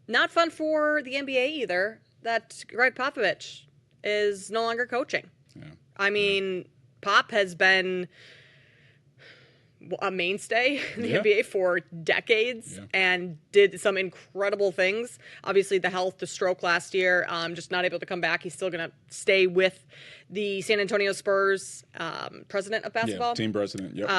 Not fun for the NBA either that Gregg Popovich is no longer coaching. Yeah. I mean, Pop has been a mainstay in the NBA for decades and did some incredible things. Obviously, the stroke last year, just not able to come back. He's still going to stay with the San Antonio Spurs president of basketball. Yeah, team president, yep.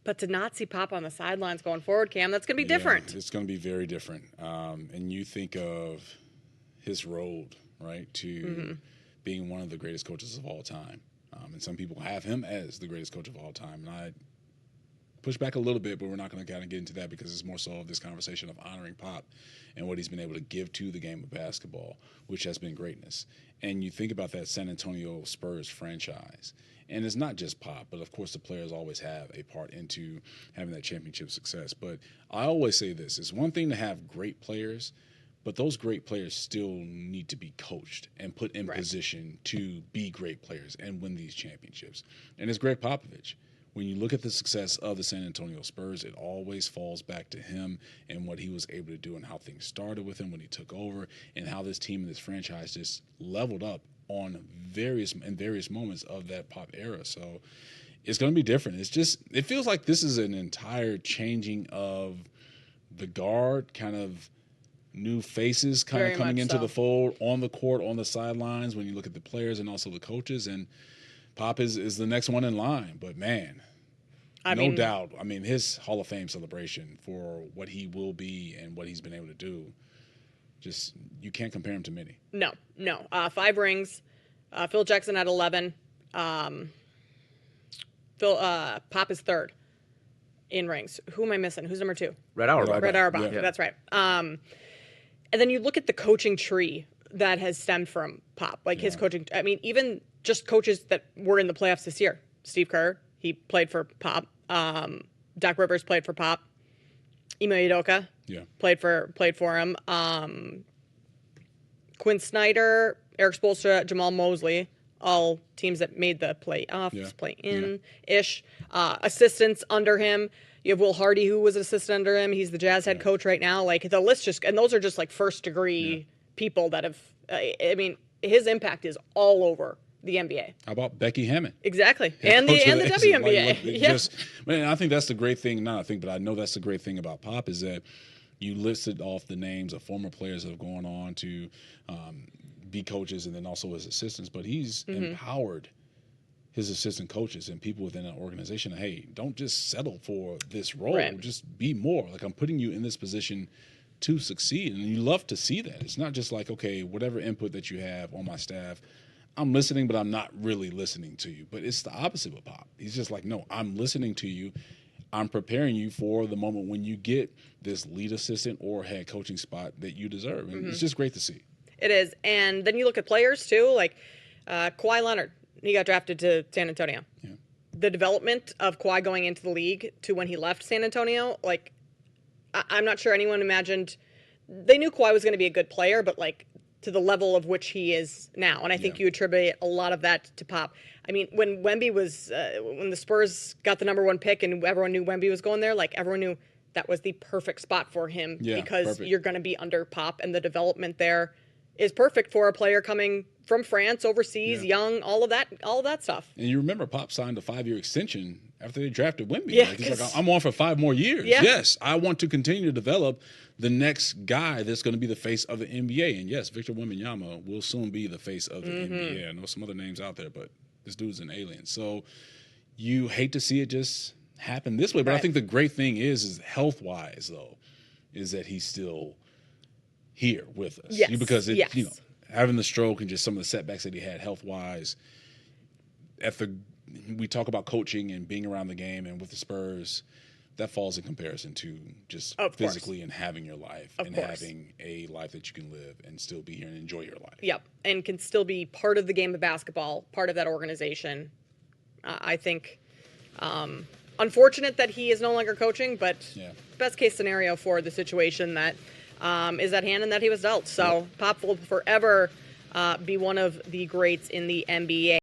But to not see Pop on the sidelines going forward, Cam, that's going to be different. It's going to be very different. And you think of his road, right, to being one of the greatest coaches of all time. And some people have him as the greatest coach of all time. And I push back a little bit, but we're not going to kind of get into that because it's more so of this conversation of honoring Pop and what he's been able to give to the game of basketball, which has been greatness. And you think about that San Antonio Spurs franchise. And it's not just Pop, but of course the players always have a part into having that championship success. But I always say this, it's one thing to have great players, but those great players still need to be coached and put in position to be great players and win these championships. And it's Gregg Popovich. When you look at the success of the San Antonio Spurs, it always falls back to him and what he was able to do and how things started with him when he took over and how this team and this franchise just leveled up on various moments of that Pop era. So it's going to be different. It feels like this is an entire changing of the guard, kind of new faces kind of coming into the fold on the court, on the sidelines when you look at the players and also the coaches. And Pop is the next one in line. But, man, no doubt. I mean, his Hall of Fame celebration for what he will be and what he's been able to do, just you can't compare him to many. No. 5 rings. Phil Jackson had 11. Pop is third in rings. Who am I missing? Who's number 2? Red Auerbach. Red Auerbach. Yeah. That's right. And then you look at the coaching tree that has stemmed from Pop, like his coaching. I mean, even just coaches that were in the playoffs this year. Steve Kerr, he played for Pop. Doc Rivers played for Pop. Ime Udoka played for him. Quinn Snyder, Eric Spoelstra, Jamal Mosley, all teams that made the playoffs, play-in-ish. Assistants under him. You have Will Hardy, who was an assistant under him. He's the Jazz head coach right now. Like, the list and those are just like first-degree people that have, I mean, his impact is all over the NBA. How about Becky Hammond? Exactly. And the WNBA. Man, I think that's the great thing. But I know that's the great thing about Pop is that you listed off the names of former players that have gone on to be coaches and then also as assistants. But he's empowered his assistant coaches and people within that organization. Hey, don't just settle for this role. Right. Just be more. Like, I'm putting you in this position to succeed. And you love to see that. It's not just like, okay, whatever input that you have on my staff, I'm listening, but I'm not really listening to you. But it's the opposite with Pop. He's just like, no, I'm listening to you. I'm preparing you for the moment when you get this lead assistant or head coaching spot that you deserve. And it's just great to see. It is. And then you look at players, too, like Kawhi Leonard. He got drafted to San Antonio. Yeah. The development of Kawhi going into the league to when he left San Antonio, like, I'm not sure anyone imagined. They knew Kawhi was going to be a good player, but, like, to the level of which he is now. And I think you attribute a lot of that to Pop. I mean, when Wemby was, when the Spurs got the number 1 pick and everyone knew Wemby was going there, like, everyone knew that was the perfect spot for him because you're going to be under Pop, and the development there is perfect for a player coming from France, overseas, young, all of that stuff. And you remember Pop signed a 5-year extension after they drafted Wemby. Yeah, like, he's like, I'm on for 5 more years. Yeah. Yes, I want to continue to develop the next guy that's going to be the face of the NBA. And yes, Victor Wembanyama will soon be the face of the NBA. I know some other names out there, but this dude's an alien. So you hate to see it just happen this way. But I think the great thing is health-wise, though, is that he's still here with us. Yes. Because having the stroke and just some of the setbacks that he had health-wise, we talk about coaching and being around the game, and with the Spurs, that falls in comparison to just physically and having your life having a life that you can live and still be here and enjoy your life. Yep, and can still be part of the game of basketball, part of that organization. I think unfortunate that he is no longer coaching, but best case scenario for the situation that is at hand and that he was dealt. So Pop will forever be one of the greats in the NBA.